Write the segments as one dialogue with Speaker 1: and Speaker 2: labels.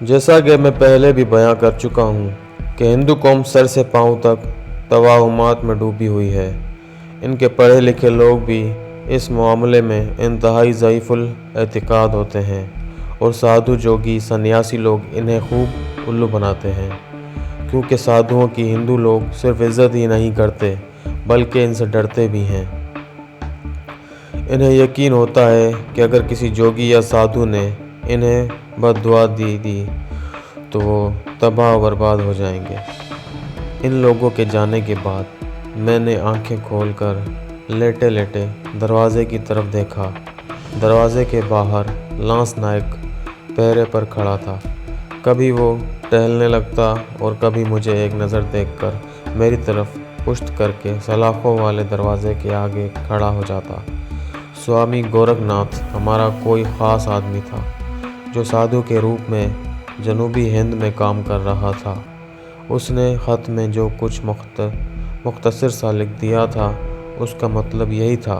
Speaker 1: جیسا کہ میں پہلے بھی بیان کر چکا ہوں کہ ہندو قوم سر سے پاؤں تک توہمات میں ڈوبی ہوئی ہے۔ ان کے پڑھے لکھے لوگ بھی اس معاملے میں انتہائی ضعیف الاعتقاد ہوتے ہیں اور سادھو جوگی سنیاسی لوگ انہیں خوب الو بناتے ہیں، کیونکہ سادھوؤں کی ہندو لوگ صرف عزت ہی نہیں کرتے بلکہ ان سے ڈرتے بھی ہیں۔ انہیں یقین ہوتا ہے کہ اگر کسی جوگی یا سادھو نے انہیں بد دعا دی تو وہ تباہ و برباد ہو جائیں گے۔ ان لوگوں کے جانے کے بعد میں نے آنکھیں کھول کر لیٹے لیٹے دروازے کی طرف دیکھا۔ دروازے کے باہر لانس نائک پہرے پر کھڑا تھا۔ کبھی وہ ٹہلنے لگتا اور کبھی مجھے ایک نظر دیکھ کر میری طرف پشت کر کے سلاخوں والے دروازے کے آگے کھڑا ہو جاتا۔ سوامی گورکھ ناتھ ہمارا کوئی خاص آدمی تھا جو سادھو کے روپ میں جنوبی ہند میں کام کر رہا تھا۔ اس نے خط میں جو کچھ مختصر سا لکھ دیا تھا اس کا مطلب یہی تھا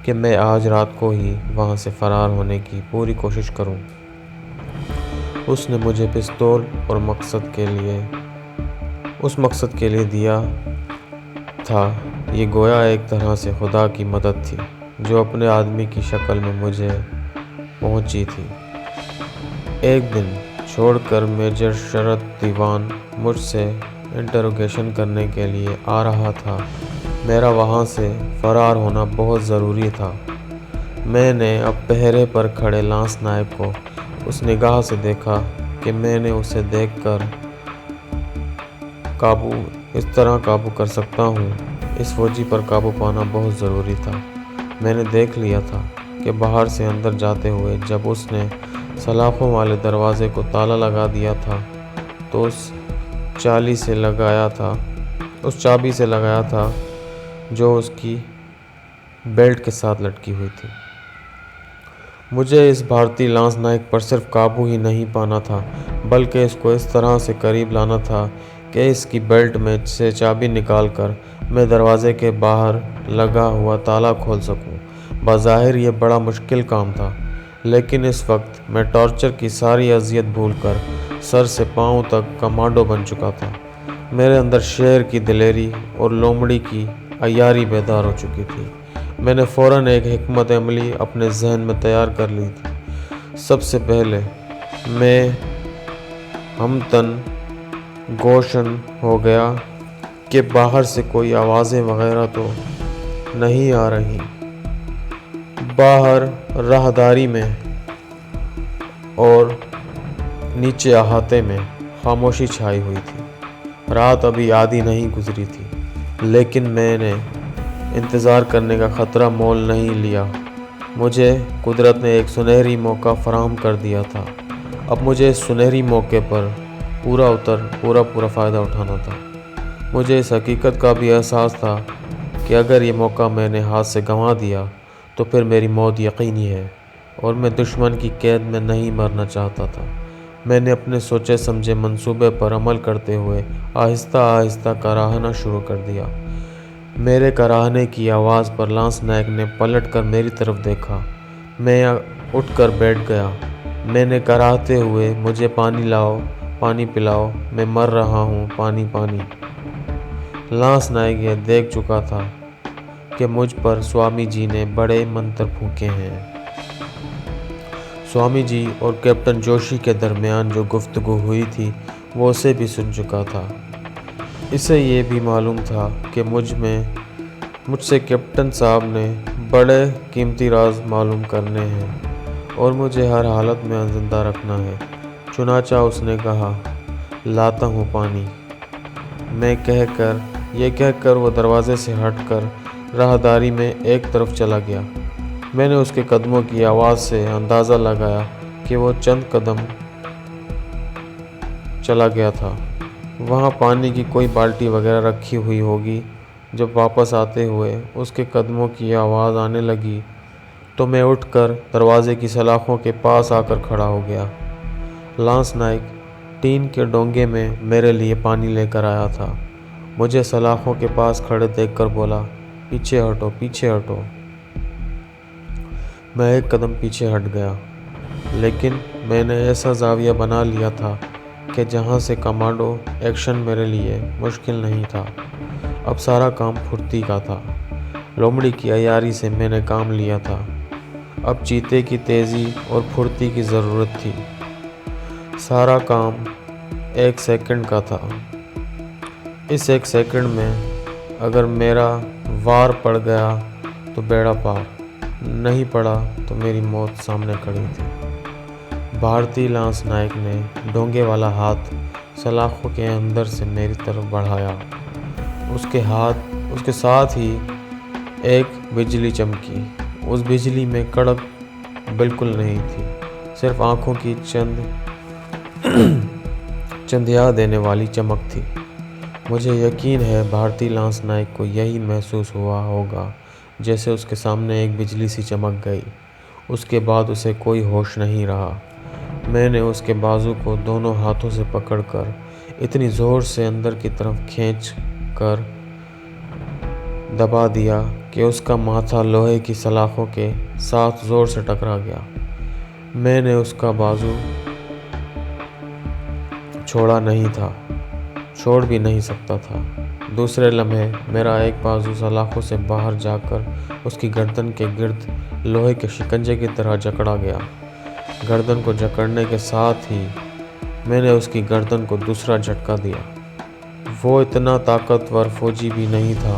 Speaker 1: کہ میں آج رات کو ہی وہاں سے فرار ہونے کی پوری کوشش کروں۔ اس نے مجھے پستول اور اس مقصد کے لیے دیا تھا۔ یہ گویا ایک طرح سے خدا کی مدد تھی جو اپنے آدمی کی شکل میں مجھے پہنچی تھی۔ ایک دن چھوڑ کر میجر شرد دیوان مجھ سے انٹروگیشن کرنے کے لیے آ رہا تھا۔ میرا وہاں سے فرار ہونا بہت ضروری تھا۔ میں نے اب پہرے پر کھڑے لانس نائک کو اس نگاہ سے دیکھا کہ میں نے اسے دیکھ کر اس طرح قابو کر سکتا ہوں۔ اس فوجی پر قابو پانا بہت ضروری تھا۔ میں نے دیکھ لیا تھا کہ باہر سے اندر جاتے ہوئے جب اس نے سلاخوں والے دروازے کو تالا لگا دیا تھا تو اس چابی سے لگایا تھا جو اس کی بیلٹ کے ساتھ لٹکی ہوئی تھی۔ مجھے اس بھارتی لانس نائک پر صرف قابو ہی نہیں پانا تھا بلکہ اس کو اس طرح سے قریب لانا تھا کہ اس کی بیلٹ میں سے چابی نکال کر میں دروازے کے باہر لگا ہوا تالا کھول سکوں۔ بظاہر یہ بڑا مشکل کام تھا، لیکن اس وقت میں ٹارچر کی ساری اذیت بھول کر سر سے پاؤں تک کمانڈو بن چکا تھا۔ میرے اندر شیر کی دلیری اور لومڑی کی عیاری بیدار ہو چکی تھی۔ میں نے فوراً ایک حکمت عملی اپنے ذہن میں تیار کر لی تھی۔ سب سے پہلے میں ہمتن گوشن ہو گیا کہ باہر سے کوئی آوازیں وغیرہ تو نہیں آ رہی۔ باہر راہداری میں اور نیچے احاطے میں خاموشی چھائی ہوئی تھی۔ رات ابھی آدھی نہیں گزری تھی، لیکن میں نے انتظار کرنے کا خطرہ مول نہیں لیا۔ مجھے قدرت نے ایک سنہری موقع فراہم کر دیا تھا۔ اب مجھے اس سنہری موقع پر پورا فائدہ اٹھانا تھا۔ مجھے اس حقیقت کا بھی احساس تھا کہ اگر یہ موقع میں نے ہاتھ سے گنوا دیا تو پھر میری موت یقینی ہے، اور میں دشمن کی قید میں نہیں مرنا چاہتا تھا۔ میں نے اپنے سوچے سمجھے منصوبے پر عمل کرتے ہوئے آہستہ آہستہ کراہنا شروع کر دیا۔ میرے کراہنے کی آواز پر لانس نائک نے پلٹ کر میری طرف دیکھا۔ میں اٹھ کر بیٹھ گیا۔ میں نے کراہتے ہوئے، مجھے پانی لاؤ، پانی پلاؤ، میں مر رہا ہوں، پانی پانی۔ لانس نائک یہ دیکھ چکا تھا کہ مجھ پر سوامی جی نے بڑے منتر پھونکے ہیں۔ سوامی جی اور کیپٹن جوشی کے درمیان جو گفتگو ہوئی تھی وہ اسے بھی سن چکا تھا۔ اسے یہ بھی معلوم تھا کہ مجھ سے کیپٹن صاحب نے بڑے قیمتی راز معلوم کرنے ہیں اور مجھے ہر حالت میں زندہ رکھنا ہے۔ چنانچہ اس نے کہا، لاتا ہوں پانی۔ یہ کہہ کر وہ دروازے سے ہٹ کر راہداری میں ایک طرف چلا گیا۔ میں نے اس کے قدموں کی آواز سے اندازہ لگایا کہ وہ چند قدم چلا گیا تھا۔ وہاں پانی کی کوئی بالٹی وغیرہ رکھی ہوئی ہوگی۔ جب واپس آتے ہوئے اس کے قدموں کی آواز آنے لگی تو میں اٹھ کر دروازے کی سلاخوں کے پاس آ کر کھڑا ہو گیا۔ لانس نائک ٹین کے ڈونگے میں میرے لیے پانی لے کر آیا تھا۔ مجھے سلاخوں کے پاس کھڑے دیکھ کر بولا، پیچھے ہٹو۔ میں ایک قدم پیچھے ہٹ گیا۔ لیکن میں نے ایسا زاویہ بنا لیا تھا کہ جہاں سے کمانڈو ایکشن میرے لیے مشکل نہیں تھا۔ اب سارا کام پھرتی کا تھا۔ لومڑی کی عیاری سے میں نے کام لیا تھا، اب چیتے کی تیزی اور پھرتی کی ضرورت تھی۔ سارا کام 1 سیکنڈ کا تھا۔ اس 1 سیکنڈ میں اگر میرا وار پڑ گیا تو بیڑا پار، نہیں پڑا تو میری موت سامنے کھڑی تھی۔ بھارتی لانس نائک نے ڈونگے والا ہاتھ سلاخوں کے اندر سے میری طرف بڑھایا۔ اس کے ساتھ ہی ایک بجلی چمکی۔ اس بجلی میں کڑک بالکل نہیں تھی، صرف آنکھوں کی چندھیا دینے والی چمک تھی۔ مجھے یقین ہے بھارتی لانس نائک کو یہی محسوس ہوا ہوگا جیسے اس کے سامنے ایک بجلی سی چمک گئی۔ اس کے بعد اسے کوئی ہوش نہیں رہا۔ میں نے اس کے بازو کو دونوں ہاتھوں سے پکڑ کر اتنی زور سے اندر کی طرف کھینچ کر دبا دیا کہ اس کا ماتھا لوہے کی سلاخوں کے ساتھ زور سے ٹکرا گیا۔ میں نے اس کا بازو چھوڑا نہیں تھا، چھوڑ بھی نہیں سکتا تھا۔ دوسرے لمحے میرا ایک بازو سلاخوں سے باہر جا کر اس کی گردن کے گرد لوہے کے شکنجے کی طرح جکڑا گیا۔ گردن کو جکڑنے کے ساتھ ہی میں نے اس کی گردن کو دوسرا جھٹکا دیا۔ وہ اتنا طاقتور فوجی بھی نہیں تھا۔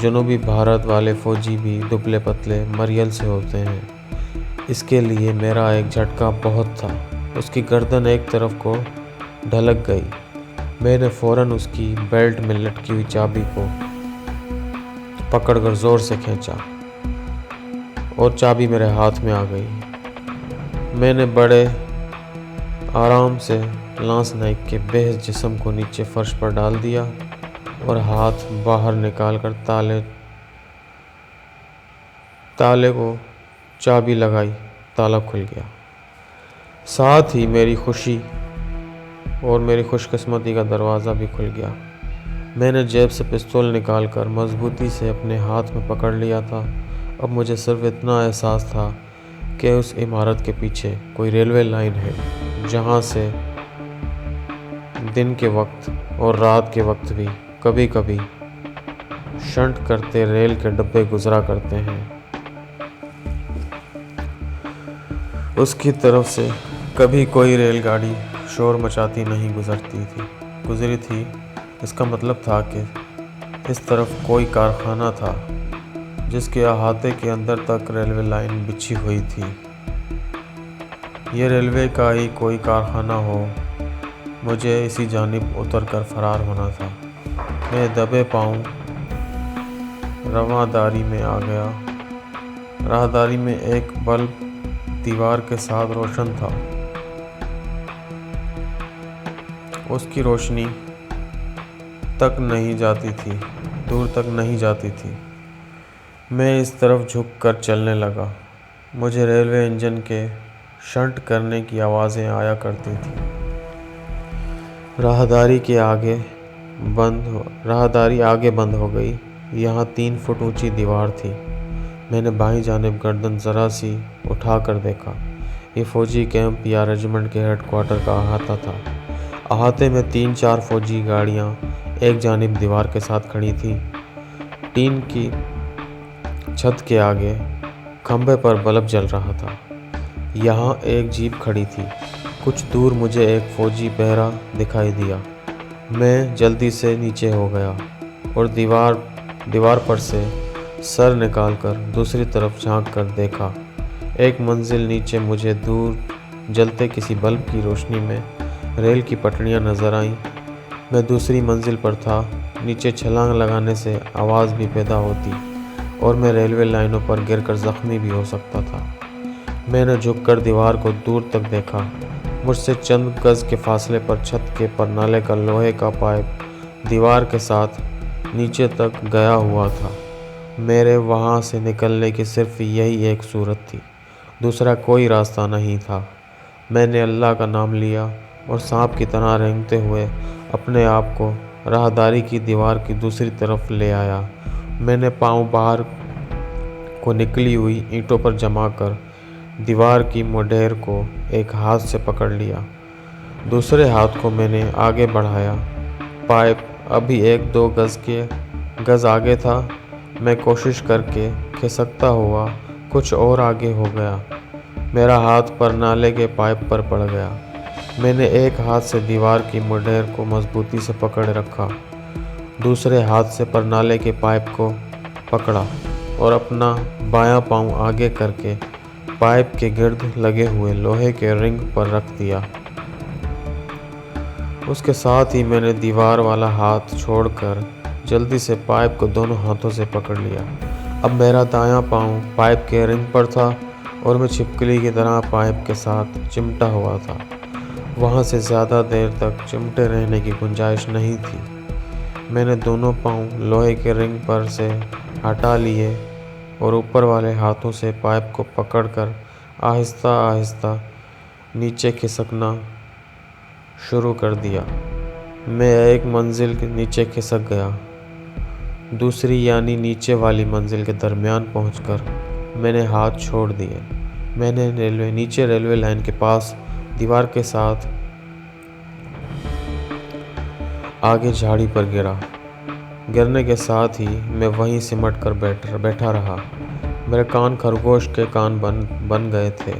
Speaker 1: جنوبی بھارت والے فوجی بھی دبلے پتلے مریل سے ہوتے ہیں، اس کے لیے میرا ایک جھٹکا بہت تھا۔ اس کی گردن ایک طرف کو ڈھلک گئی۔ میں نے فوراً اس کی بیلٹ میں لٹکی ہوئی چابی کو پکڑ کر زور سے کھینچا اور چابی میرے ہاتھ میں آ گئی۔ میں نے بڑے آرام سے لانس نائک کے بے جسم کو نیچے فرش پر ڈال دیا اور ہاتھ باہر نکال کر تالے کو چابی لگائی۔ تالا کھل گیا۔ ساتھ ہی میری خوشی اور میری خوش قسمتی کا دروازہ بھی کھل گیا۔ میں نے جیب سے پستول نکال کر مضبوطی سے اپنے ہاتھ میں پکڑ لیا تھا۔ اب مجھے صرف اتنا احساس تھا کہ اس عمارت کے پیچھے کوئی ریلوے لائن ہے جہاں سے دن کے وقت اور رات کے وقت بھی کبھی کبھی شنٹ کرتے ریل کے ڈبے گزرا کرتے ہیں۔ اس کی طرف سے کبھی کوئی ریل گاڑی شور مچاتی نہیں گزری تھی۔ اس کا مطلب تھا کہ اس طرف کوئی کارخانہ تھا جس کے احاطے کے اندر تک ریلوے لائن بچھی ہوئی تھی۔ یہ ریلوے کا ہی کوئی کارخانہ ہو۔ مجھے اسی جانب اتر کر فرار ہونا تھا۔ میں دبے پاؤں رواں-داری میں آ گیا۔ راہداری میں ایک بلب دیوار کے ساتھ روشن تھا۔ اس کی روشنی تک نہیں جاتی تھی، دور تک نہیں جاتی تھی۔ میں اس طرف جھک کر چلنے لگا۔ مجھے ریلوے انجن کے شنٹ کرنے کی آوازیں آیا کرتی تھیں۔ راہداری آگے بند ہو گئی۔ یہاں 3 فٹ اونچی دیوار تھی۔ میں نے بائیں جانب گردن ذرا سی اٹھا کر دیکھا۔ یہ فوجی کیمپ یا ریجمنٹ کے ہیڈ کوارٹر کا احاطہ تھا۔ احاطے میں 3-4 فوجی گاڑیاں ایک جانب دیوار کے ساتھ کھڑی تھیں۔ ٹین کی چھت کے آگے کھمبے پر بلب جل رہا تھا۔ یہاں ایک جیپ کھڑی تھی۔ کچھ دور مجھے ایک فوجی بہرہ دکھائی دیا۔ میں جلدی سے نیچے ہو گیا اور دیوار پر سے سر نکال کر دوسری طرف جھانک کر دیکھا۔ ایک منزل نیچے مجھے دور جلتے کسی بلب کی روشنی میں ریل کی پٹریاں نظر آئیں۔ میں دوسری منزل پر تھا۔ نیچے چھلانگ لگانے سے آواز بھی پیدا ہوتی اور میں ریلوے لائنوں پر گر کر زخمی بھی ہو سکتا تھا۔ میں نے جھک کر دیوار کو دور تک دیکھا۔ مجھ سے چند گز کے فاصلے پر چھت کے پر نالے کا لوہے کا پائپ دیوار کے ساتھ نیچے تک گیا ہوا تھا۔ میرے وہاں سے نکلنے کی صرف یہی ایک صورت تھی، دوسرا کوئی راستہ نہیں تھا۔ میں نے اللہ کا نام لیا اور سانپ کی طرح رینگتے ہوئے اپنے آپ کو راہداری کی دیوار کی دوسری طرف لے آیا۔ میں نے پاؤں باہر کو نکلی ہوئی اینٹوں پر جما کر دیوار کی مڈیر کو ایک ہاتھ سے پکڑ لیا، دوسرے ہاتھ کو میں نے آگے بڑھایا۔ پائپ ابھی 1-2 گز آگے تھا۔ میں کوشش کر کے کھسکتا ہوا کچھ اور آگے ہو گیا۔ میرا ہاتھ پر نالے کے پائپ پر پڑ گیا۔ میں نے ایک ہاتھ سے دیوار کی مڈیر کو مضبوطی سے پکڑے رکھا، دوسرے ہاتھ سے پر نالے کے پائپ کو پکڑا اور اپنا بایاں پاؤں آگے کر کے پائپ کے گرد لگے ہوئے لوہے کے رنگ پر رکھ دیا۔ اس کے ساتھ ہی میں نے دیوار والا ہاتھ چھوڑ کر جلدی سے پائپ کو دونوں ہاتھوں سے پکڑ لیا۔ اب میرا دایاں پاؤں پائپ کے رنگ پر تھا اور میں چھپکلی کی طرح پائپ کے ساتھ چمٹا ہوا تھا۔ وہاں سے زیادہ دیر تک چمٹے رہنے کی گنجائش نہیں تھی۔ میں نے دونوں پاؤں لوہے کے رنگ پر سے ہٹا لیے اور اوپر والے ہاتھوں سے پائپ کو پکڑ کر آہستہ آہستہ نیچے کھسکنا شروع کر دیا۔ میں ایک منزل کے نیچے کھسک گیا۔ دوسری یعنی نیچے والی منزل کے درمیان پہنچ کر میں نے ہاتھ چھوڑ دیے۔ میں نے نیچے ریلوے لائن کے پاس دیوار کے ساتھ آگے جھاڑی پر گرا۔ گرنے کے ساتھ ہی میں وہیں سمٹ کر بیٹھا رہا۔ میرے کان خرگوش کے کان بن گئے تھے۔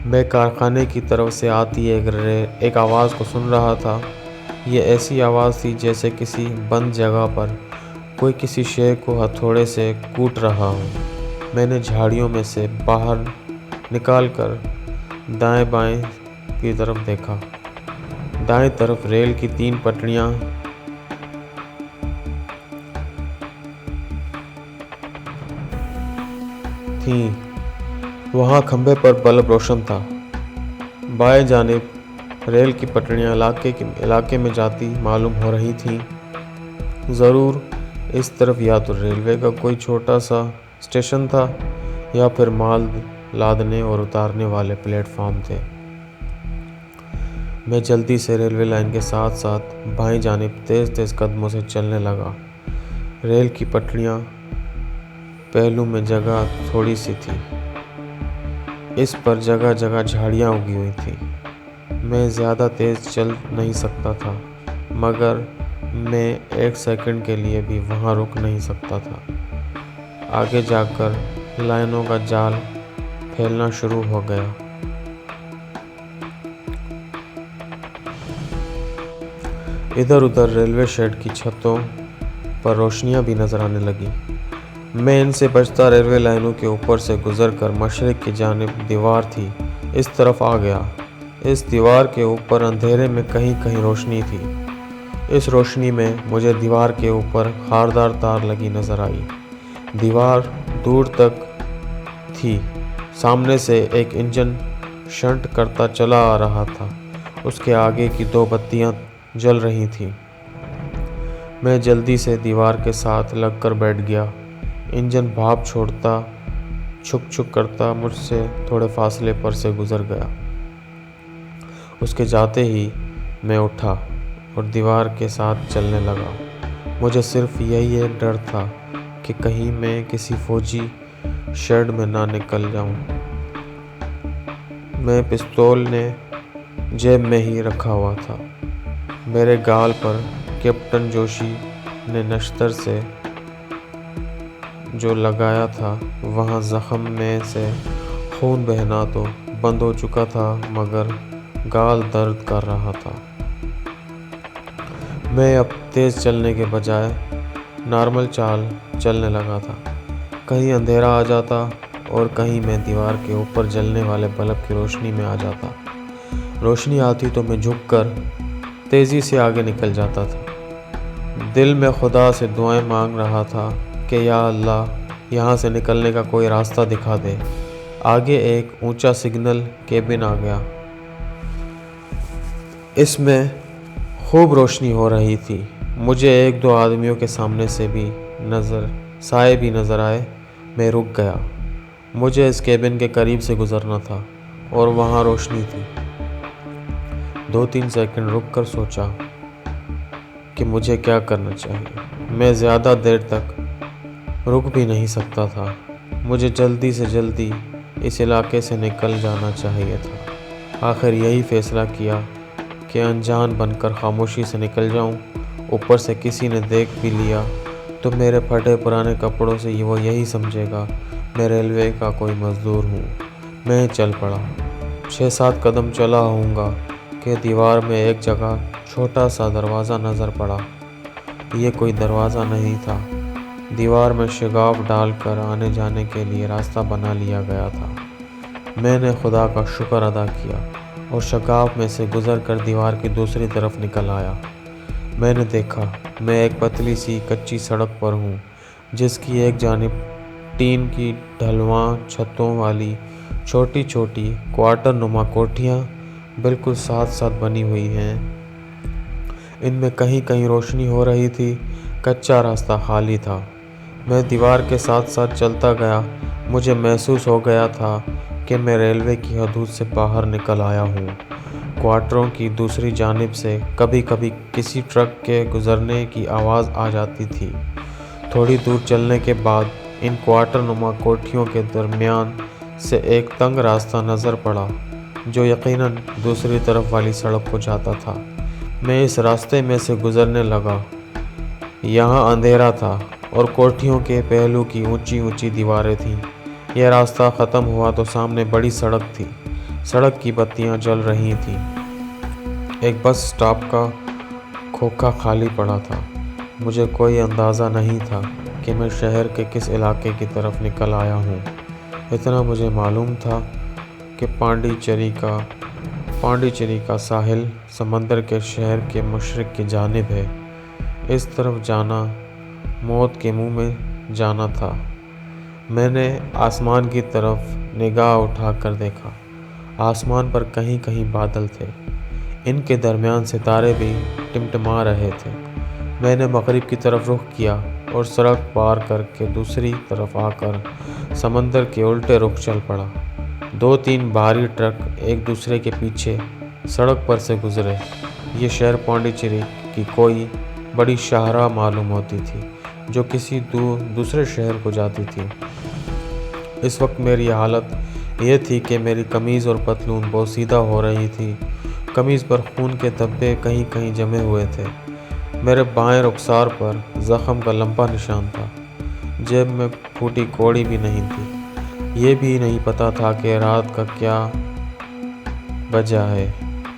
Speaker 1: میں کارخانے کی طرف سے آتی ایک آواز کو سن رہا تھا۔ یہ ایسی آواز تھی جیسے کسی بند جگہ پر کوئی کسی شے کو ہتھوڑے سے کوٹ رہا ہو۔ میں نے جھاڑیوں میں سے باہر نکال کر دائیں بائیں کی طرف دیکھا۔ دائیں طرف ریل کی 3 پٹریاں تھیں۔ وہاں کھمبے پر بلب روشن تھا۔ بائیں جانب ریل کی پٹریاں علاقے میں جاتی معلوم ہو رہی تھیں۔ ضرور اس طرف یا تو ریلوے کا کوئی چھوٹا سا اسٹیشن تھا یا پھر مال لادنے اور اتارنے والے پلیٹ فارم تھے۔ میں جلدی سے ریلوے لائن کے ساتھ ساتھ بائیں جانب تیز تیز قدموں سے چلنے لگا۔ ریل کی پٹریاں پہلو میں جگہ تھوڑی سی تھی۔ اس پر جگہ جگہ جھاڑیاں اگی ہوئی تھیں۔ میں زیادہ تیز چل نہیں سکتا تھا، مگر میں 1 سیکنڈ کے لیے بھی وہاں رک نہیں سکتا تھا۔ آگے جا کر لائنوں کا جال پھیلنا شروع ہو گیا۔ ادھر ادھر ریلوے شیڈ کی چھتوں پر روشنیاں بھی نظر آنے لگیں۔ میں ان سے بچتا ریلوے لائنوں کے اوپر سے گزر کر مشرق کی جانب دیوار تھی اس طرف آ گیا۔ اس دیوار کے اوپر اندھیرے میں کہیں کہیں روشنی تھی۔ اس روشنی میں مجھے دیوار کے اوپر خاردار تار لگی نظر آئی۔ دیوار دور تک تھی۔ سامنے سے ایک انجن شنٹ کرتا چلا آ رہا تھا۔ اس کے آگے کی 2 بتیاں جل رہی تھیں۔ میں جلدی سے دیوار کے ساتھ لگ کر بیٹھ گیا۔ انجن بھاپ چھوڑتا چھک چھک کرتا مجھ سے تھوڑے فاصلے پر سے گزر گیا۔ اس کے جاتے ہی میں اٹھا اور دیوار کے ساتھ چلنے لگا۔ مجھے صرف یہی ایک ڈر تھا کہ کہیں میں کسی فوجی شیڈ میں نہ نکل جاؤں۔ میں پستول نے جیب میں ہی رکھا ہوا تھا۔ میرے گال پر کیپٹن جوشی نے نشتر سے جو لگایا تھا، وہاں زخم میں سے خون بہنا تو بند ہو چکا تھا، مگر گال درد کر رہا تھا۔ میں اب تیز چلنے کے بجائے نارمل چال چلنے لگا تھا۔ کہیں اندھیرا آ جاتا اور کہیں میں دیوار کے اوپر جلنے والے بلب کی روشنی میں آ جاتا۔ روشنی آتی تو میں جھک کر تیزی سے آگے نکل جاتا تھا۔ دل میں خدا سے دعائیں مانگ رہا تھا کہ یا اللہ، یہاں سے نکلنے کا کوئی راستہ دکھا دے۔ آگے ایک اونچا سگنل کیبن آ گیا۔ اس میں خوب روشنی ہو رہی تھی۔ مجھے 1-2 آدمیوں کے سامنے سے بھی سائے بھی نظر آئے۔ میں رک گیا۔ مجھے اس کیبن کے قریب سے گزرنا تھا اور وہاں روشنی تھی۔ 2-3 سیکنڈ رک کر سوچا کہ مجھے کیا کرنا چاہیے۔ میں زیادہ دیر تک رک بھی نہیں سکتا تھا۔ مجھے جلدی سے جلدی اس علاقے سے نکل جانا چاہیے تھا۔ آخر یہی فیصلہ کیا کہ انجان بن کر خاموشی سے نکل جاؤں۔ اوپر سے کسی نے دیکھ بھی لیا تو میرے پھٹے پرانے کپڑوں سے وہ یہی سمجھے گا میں ریلوے کا کوئی مزدور ہوں۔ میں چل پڑا۔ 6-7 قدم چلا ہوں گا کہ دیوار میں ایک جگہ چھوٹا سا دروازہ نظر پڑا۔ یہ کوئی دروازہ نہیں تھا، دیوار میں شگاف ڈال کر آنے جانے کے لیے راستہ بنا لیا گیا تھا۔ میں نے خدا کا شکر ادا کیا اور شگاف میں سے گزر کر دیوار کی دوسری طرف نکل آیا۔ میں نے دیکھا میں ایک پتلی سی کچی سڑک پر ہوں جس کی ایک جانب ٹین کی ڈھلواں چھتوں والی چھوٹی چھوٹی کوارٹر نما کوٹھیاں بالکل ساتھ ساتھ بنی ہوئی ہیں۔ ان میں کہیں کہیں روشنی ہو رہی تھی۔ کچا راستہ خالی تھا۔ میں دیوار کے ساتھ ساتھ چلتا گیا۔ مجھے محسوس ہو گیا تھا کہ میں ریلوے کی حدود سے باہر نکل آیا ہوں۔ کوارٹروں کی دوسری جانب سے کبھی کبھی کسی ٹرک کے گزرنے کی آواز آ جاتی تھی۔ تھوڑی دور چلنے کے بعد ان کوارٹر نما کوٹھیوں کے درمیان سے ایک تنگ راستہ نظر پڑا جو یقیناً دوسری طرف والی سڑک کو جاتا تھا۔ میں اس راستے میں سے گزرنے لگا۔ یہاں اندھیرا تھا اور کوٹھیوں کے پہلو کی اونچی اونچی دیواریں تھیں۔ یہ راستہ ختم ہوا تو سامنے بڑی سڑک تھی۔ سڑک کی بتیاں جل رہی تھیں۔ ایک بس اسٹاپ کا کھوکھا خالی پڑا تھا۔ مجھے کوئی اندازہ نہیں تھا کہ میں شہر کے کس علاقے کی طرف نکل آیا ہوں۔ اتنا مجھے معلوم تھا کہ پانڈیچیری کا ساحل سمندر کے شہر کے مشرق کی جانب ہے۔ اس طرف جانا موت کے منہ میں جانا تھا۔ میں نے آسمان کی طرف نگاہ اٹھا کر دیکھا۔ آسمان پر کہیں کہیں بادل تھے، ان کے درمیان ستارے بھی ٹمٹما رہے تھے۔ میں نے مغرب کی طرف رخ کیا اور سڑک پار کر کے دوسری طرف آ کر سمندر کے الٹے رخ چل پڑا۔ 2-3 بھاری ٹرک ایک دوسرے کے پیچھے سڑک پر سے گزرے۔ یہ شہر پانڈیچیری کی کوئی بڑی شاہراہ معلوم ہوتی تھی جو کسی دوسرے شہر کو جاتی تھی۔ اس وقت میری حالت یہ تھی کہ میری قمیض اور پتلون بوسیدہ ہو رہی تھی۔ قمیض پر خون کے دھبے کہیں کہیں جمے ہوئے تھے۔ میرے بائیں رخسار پر زخم کا لمبا نشان تھا۔ جیب میں پھوٹی کوڑی بھی نہیں تھی۔ یہ بھی نہیں پتا تھا کہ رات کا کیا بجا ہے،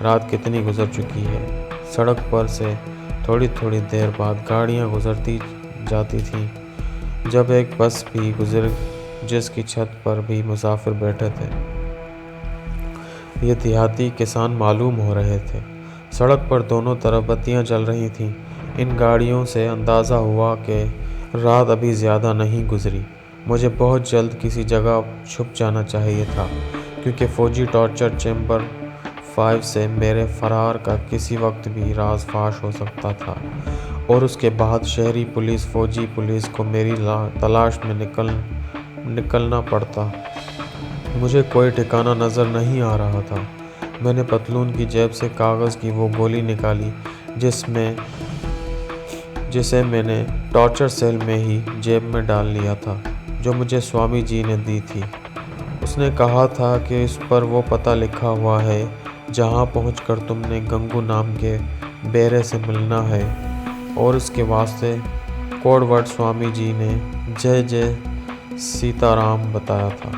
Speaker 1: رات کتنی گزر چکی ہے۔ سڑک پر سے تھوڑی تھوڑی دیر بعد گاڑیاں گزرتی جاتی تھیں۔ جب ایک بس بھی گزر جس کی چھت پر بھی مسافر بیٹھے تھے۔ یہ دیہاتی کسان معلوم ہو رہے تھے۔ سڑک پر دونوں طرف بتیاں جل رہی تھیں۔ ان گاڑیوں سے اندازہ ہوا کہ رات ابھی زیادہ نہیں گزری۔ مجھے بہت جلد کسی جگہ چھپ جانا چاہیے تھا کیونکہ فوجی ٹارچر چیمبر 5 سے میرے فرار کا کسی وقت بھی راز فاش ہو سکتا تھا، اور اس کے بعد شہری پولیس فوجی پولیس کو میری تلاش میں نکلنا پڑتا۔ مجھے کوئی ٹھکانہ نظر نہیں آ رہا تھا۔ میں نے پتلون کی جیب سے کاغذ کی وہ گولی نکالی جسے میں نے ٹارچر سیل میں ہی جیب میں ڈال لیا تھا، جو مجھے سوامی جی نے دی تھی۔ اس نے کہا تھا کہ اس پر وہ پتہ لکھا ہوا ہے جہاں پہنچ کر تم نے گنگو نام کے بیرے سے ملنا ہے، اور اس کے واسطے کوڈ ورڈ سوامی جی نے جے جے سیتا رام بتایا تھا۔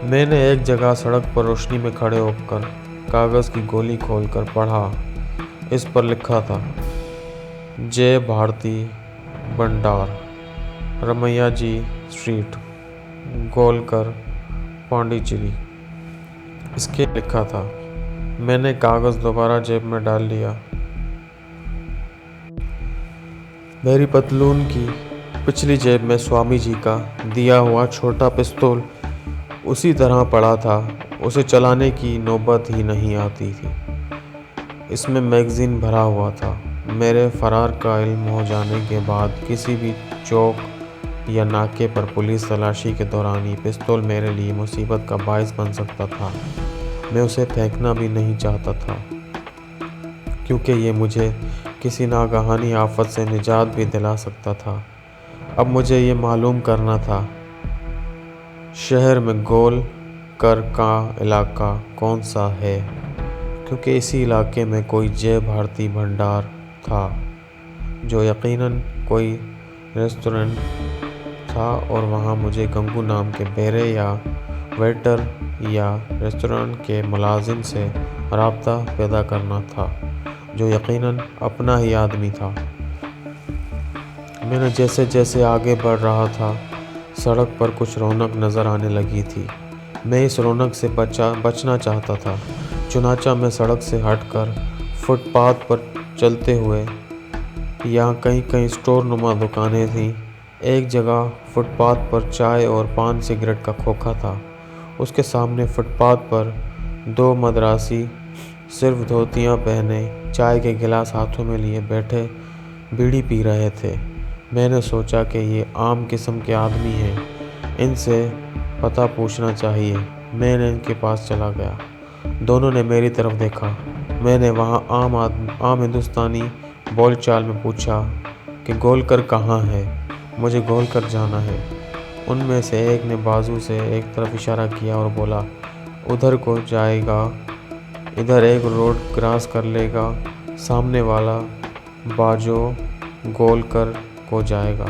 Speaker 1: میں نے ایک جگہ سڑک پر روشنی میں کھڑے ہو کر کاغذ کی گولی کھول کر پڑھا۔ اس پر لکھا تھا جے بھارتی بنڈار، رمیا جی اسٹریٹ، گولکر، پانڈیچیری۔ اس کے لکھا تھا۔ میں نے کاغذ دوبارہ جیب میں ڈال لیا۔ میری پتلون کی پچھلی جیب میں سوامی جی کا دیا ہوا چھوٹا پستول اسی طرح پڑا تھا۔ اسے چلانے کی نوبت ہی نہیں آتی تھی۔ اس میں میگزین بھرا ہوا تھا۔ میرے فرار کا علم ہو جانے کے بعد کسی بھی چوک یا ناکے پر پولیس تلاشی کے دوران یہ پستول میرے لیے مصیبت کا باعث بن سکتا تھا۔ میں اسے پھینکنا بھی نہیں چاہتا تھا کیونکہ یہ مجھے کسی ناگہانی آفت سے نجات بھی دلا سکتا تھا۔ اب مجھے یہ معلوم کرنا تھا شہر میں گول کر کا علاقہ کون سا ہے؟ کیونکہ اسی علاقے میں کوئی جے بھارتی بھنڈار تھا جو یقیناً کوئی ریسٹورنٹ تھا، اور وہاں مجھے گنگو نام کے بیرے یا ویٹر یا ریسٹورنٹ کے ملازم سے رابطہ پیدا کرنا تھا جو یقیناً اپنا ہی آدمی تھا۔ میں نے جیسے جیسے آگے بڑھ رہا تھا سڑک پر کچھ رونق نظر آنے لگی تھی۔ میں اس رونق سے بچنا چاہتا تھا، چنانچہ میں سڑک سے ہٹ کر فٹ پاتھ پر چلتے ہوئے، یہاں کہیں کہیں اسٹور نما دکانیں تھیں۔ ایک جگہ فٹ پاتھ پر چائے اور پان سگریٹ کا کھوکھا تھا۔ اس کے سامنے فٹ پاتھ پر دو مدراسی صرف دھوتیاں پہنے، چائے کے گلاس ہاتھوں میں لیے بیٹھے بیڑی پی رہے تھے۔ میں نے سوچا کہ یہ عام قسم کے آدمی ہیں، ان سے پتہ پوچھنا چاہیے۔ میں نے ان کے پاس چلا گیا۔ دونوں نے میری طرف دیکھا۔ میں نے وہاں عام ہندوستانی بول چال میں پوچھا کہ گول کر کہاں ہے؟ مجھے گول کر جانا ہے۔ ان میں سے ایک نے بازو سے ایک طرف اشارہ کیا اور بولا، ادھر کو جائے گا، ادھر ایک روڈ کراس کر لے گا، سامنے والا باجو گول کر کو جائے گا۔